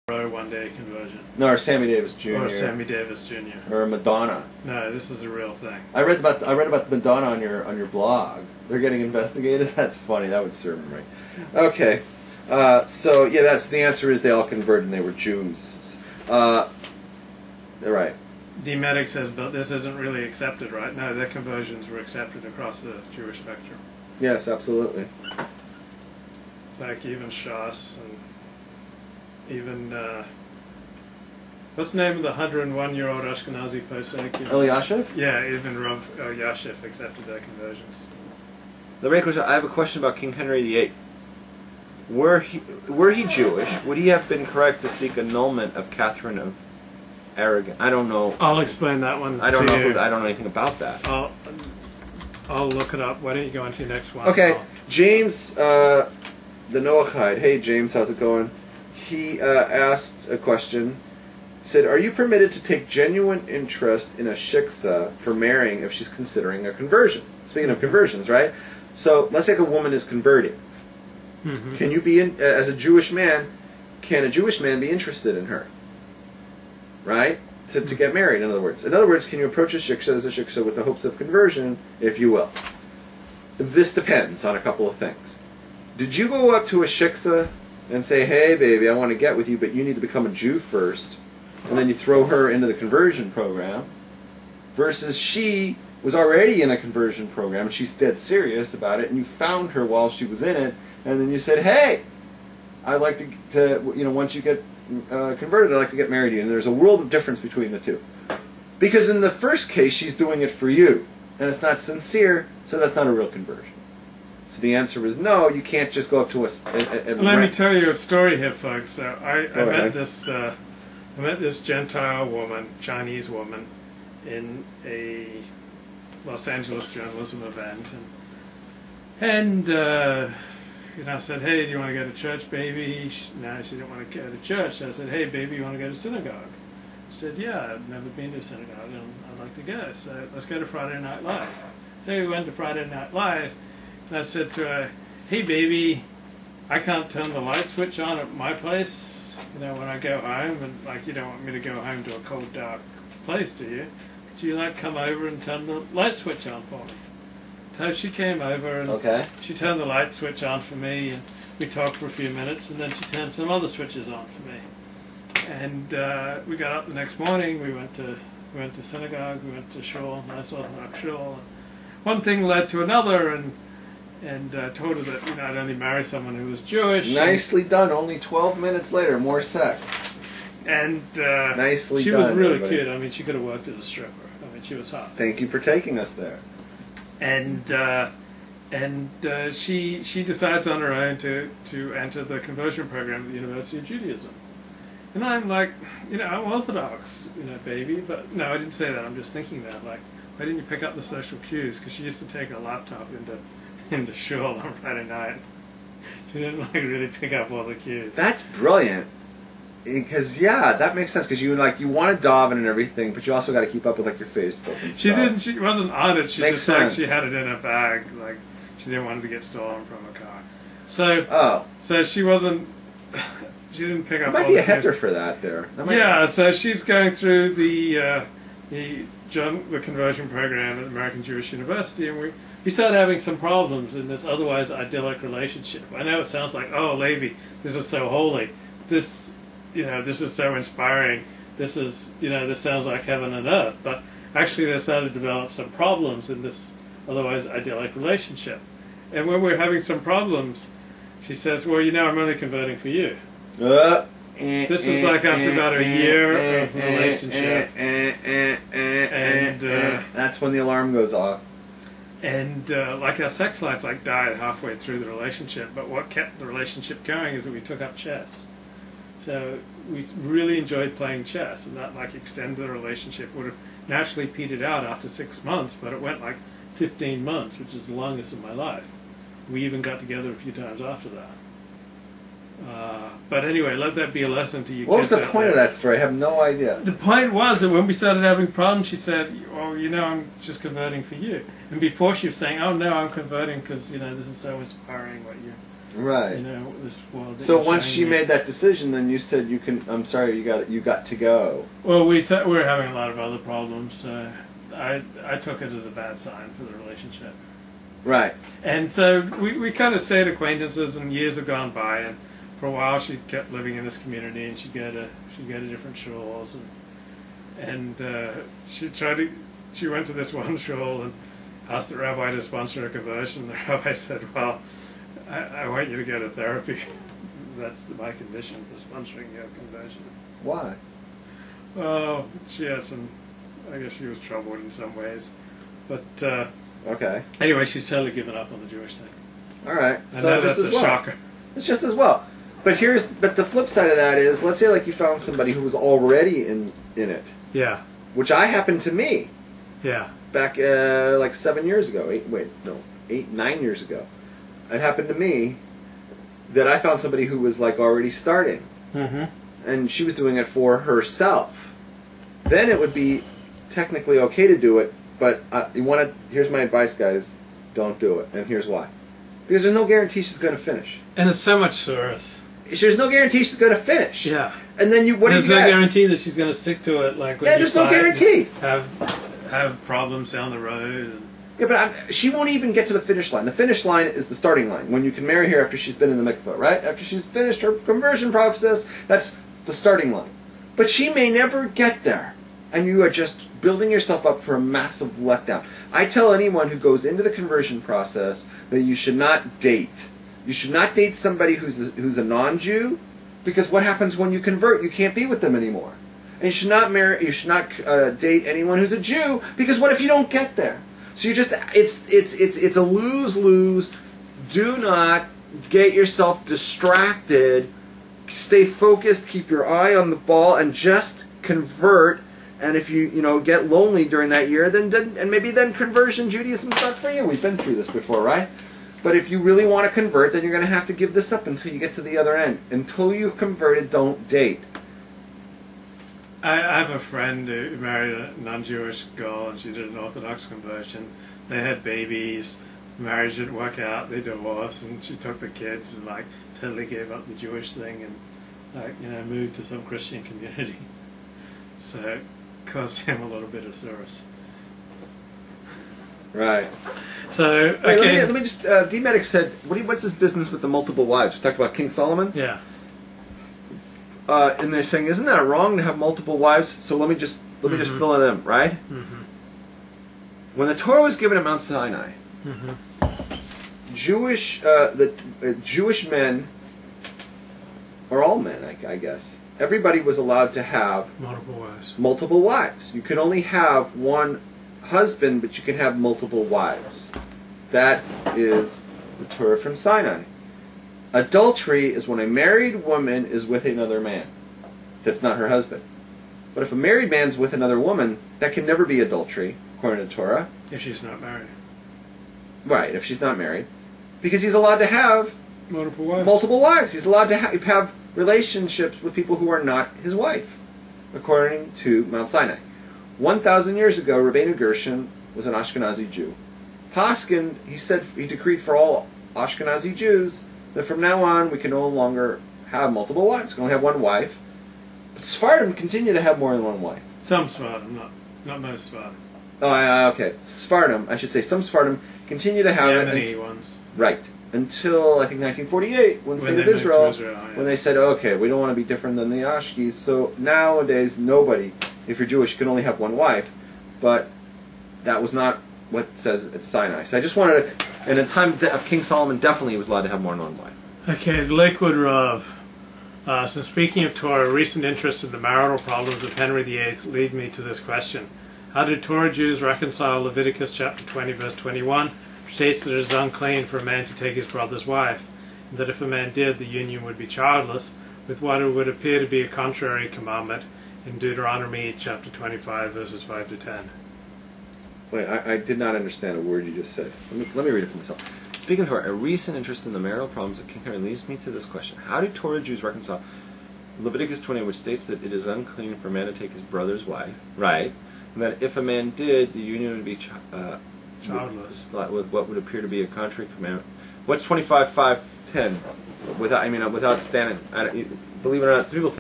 Rowe one-day conversion. No, or Sammy Davis Jr. Or Sammy Davis Jr. Or Madonna. No, this is a real thing. I read about Madonna on your blog. They're getting investigated. That's funny. That would serve them right. Okay, so yeah, that's the answer. Is they all converted and they were Jews. Right. D-Medic says, but this isn't really accepted, right? No, their conversions were accepted across the Jewish spectrum. Yes, absolutely. Like even Shas and even what's the name of the 101-year-old Ashkenazi posek? Eliashiv? Yeah, even Rav Eliashiv accepted their conversions. I have a question about King Henry VIII. Were he Jewish, would he have been correct to seek annulment of Catherine of Aragon? I don't know. I'll explain that one. I don't know. I don't know anything about that. I'll look it up. Why don't you go on to your next one? Okay, James, the Noahide. Hey, James, how's it going? He asked a question. He said, "Are you permitted to take genuine interest in a shiksa for marrying if she's considering a conversion?" Speaking of conversions, right? So let's say a woman is converting. Mm-hmm. Can you be as a Jewish man? Can a Jewish man be interested in her? Right? To get married, in other words. In other words, can you approach a shiksa as a shiksa with the hopes of conversion, if you will? This depends on a couple of things. Did you go up to a shiksa and say, "Hey, baby, I want to get with you, but you need to become a Jew first," and then you throw her into the conversion program, versus she was already in a conversion program, and she's dead serious about it, and you found her while she was in it, and then you said, "Hey, I'd like to once you get converted, I'd like to get married to you." And there's a world of difference between the two. Because in the first case, she's doing it for you, and it's not sincere, so that's not a real conversion. So the answer is no, you can't just go up to Let me tell you a story here, folks. So I met this Gentile woman, Chinese woman, in a Los Angeles journalism event, and I said, "Hey, do you want to go to church, baby?" No, she didn't want to go to church. So I said, "Hey, baby, you want to go to synagogue?" She said, "Yeah, I've never been to synagogue, and I'd like to go. So let's go to Friday Night Live." So we went to Friday Night Live, and I said to her, "Hey, baby, I can't turn the light switch on at my place, when I go home, and you don't want me to go home to a cold, dark place, do you? Could you come over and turn the light switch on for me?" So she came over and she turned the light switch on for me, and we talked for a few minutes, and then she turned some other switches on for me. And we got up the next morning. We went to synagogue. We went to shul, nice Orthodox shul. One thing led to another, and told her that I'd only marry someone who was Jewish. Nicely done. Only 12 minutes later, more sex. And nicely she done. She was really everybody. cute. I mean, she could have worked as a stripper. I mean, she was hot. Thank you for taking us there. And she decides on her own to enter the conversion program at the University of Judaism. And I'm like, I'm Orthodox, baby. But no, I didn't say that. I'm just thinking that, why didn't you pick up the social cues? Because she used to take her laptop into shul on Friday night. She didn't really pick up all the cues. That's brilliant. Because that makes sense. Because you want to daven and everything, but you also got to keep up with your Facebook and stuff. She wasn't on it. She makes just sense. She had it in her bag. She didn't want it to get stolen from her car. So she wasn't. She didn't pick up. There might be a heter for that there. So she's going through the conversion program at American Jewish University, and we started having some problems in this otherwise idyllic relationship. I know it sounds like, "Oh, Levi, this is so holy. This is so inspiring. This is, this sounds like heaven and earth." But actually, they started to develop some problems in this otherwise idyllic relationship. And when we're having some problems, she says, "Well, I'm only converting for you." This is after about a year of relationship. And that's when the alarm goes off. And our sex life died halfway through the relationship. But what kept the relationship going is that we took up chess. So we really enjoyed playing chess, and that extended the relationship. Would have naturally petered out after 6 months, but it went 15 months, which is the longest of my life. We even got together a few times after that. But anyway, let that be a lesson to you. What was the point of that story? I have no idea. The point was that when we started having problems, she said, "Oh, I'm just converting for you." And before she was saying, "Oh no, I'm converting because this is so inspiring what you." Right. You know, this world. So once she made that decision, then you said you can. I'm sorry, you got to go. Well, we were having a lot of other problems. I took it as a bad sign for the relationship. Right. And so we kind of stayed acquaintances, and years have gone by, and for a while she kept living in this community, and she'd go to different shuls, and she went to this one shul and asked the rabbi to sponsor her conversion. The rabbi said, "Well, I want you to go to therapy. That's my condition for sponsoring your conversion." Why? Oh, she had some. I guess she was troubled in some ways, but okay. Anyway, she's totally given up on the Jewish thing. All right, I so know just that's as a well. shocker. It's just as well. But the flip side of that is, let's say like you found somebody who was already in it. Yeah. Which happened to me. Yeah. Back like 7 years ago. 9 years ago. It happened to me that I found somebody who was like already starting. Mm-hmm. And she was doing it for herself. Then it would be technically okay to do it, but here's my advice, guys. Don't do it. And here's why. Because there's no guarantee she's going to finish. And it's so much worse. There's no guarantee she's going to finish. Yeah. And then there's no guarantee that she's going to stick to it. Like when there's no guarantee. Have problems down the road. And yeah, but she won't even get to the finish line. The finish line is the starting line. When you can marry her after she's been in the mikvah, right? After she's finished her conversion process, that's the starting line. But she may never get there. And you are just building yourself up for a massive letdown. I tell anyone who goes into the conversion process that you should not date. You should not date somebody who's a non-Jew, because what happens when you convert? You can't be with them anymore. And you should not date anyone who's a Jew, because what if you don't get there? So you just it's a lose-lose. Do not get yourself distracted. Stay focused. Keep your eye on the ball, and just convert. And if you get lonely during that year, then maybe conversion Judaism's not for you. We've been through this before, right? But if you really want to convert, then you're going to have to give this up until you get to the other end. Until you've converted, don't date. I have a friend who married a non-Jewish girl, and she did an Orthodox conversion. They had babies. Marriage didn't work out. They divorced, and she took the kids and totally gave up the Jewish thing and moved to some Christian community. So it caused him a little bit of service. Right. So, okay. Wait, let me just. D-Medic said, "What's this business with the multiple wives?" We talked about King Solomon. Yeah. And they're saying, "Isn't that wrong to have multiple wives?" So let me just fill it in, right? Mm-hmm. When the Torah was given at Mount Sinai, mm-hmm. Jewish men, or all men, I guess, everybody was allowed to have multiple wives. You can only have one husband, but you can have multiple wives. That is the Torah from Sinai. Adultery is when a married woman is with another man that's not her husband. But if a married man's with another woman, that can never be adultery, according to Torah. If she's not married. Right, if she's not married. Because he's allowed to have multiple wives. He's allowed to have relationships with people who are not his wife, according to Mount Sinai. 1,000 years ago, Rabbeinu Gershon was an Ashkenazi Jew. Paskin, he decreed for all Ashkenazi Jews that from now on we can no longer have multiple wives. We can only have one wife. But Sephardim continue to have more than one wife. Some Sephardim, not most Sephardim. Oh, okay. Sephardim, I should say, some Sephardim continue to have Yemeni ones. Right. Until, I think, 1948, when the State of Israel, when they said, okay, we don't want to be different than the Ashkis. So nowadays, nobody, if you're Jewish, can only have one wife. But that was not what it says at Sinai. So I just wanted to, in the time of King Solomon, definitely he was allowed to have more than one wife. Okay, Lakewood Rav. Since speaking of Torah, recent interest in the marital problems of Henry VIII lead me to this question. How do Torah Jews reconcile Leviticus chapter 20, verse 21, which states that it is unclean for a man to take his brother's wife, and that if a man did, the union would be childless, with what it would appear to be a contrary commandment in Deuteronomy chapter 25, verses 5 to 10? Wait, I did not understand a word you just said. Let me read it for myself. Speaking of Torah, a recent interest in the marital problems of King Henry leads me to this question. How do Torah Jews reconcile Leviticus 20, which states that it is unclean for a man to take his brother's wife, right? And that if a man did, the union would be childless, with what would appear to be a contrary commandment. What's 25:5 10. Without standing. Believe it or not, some people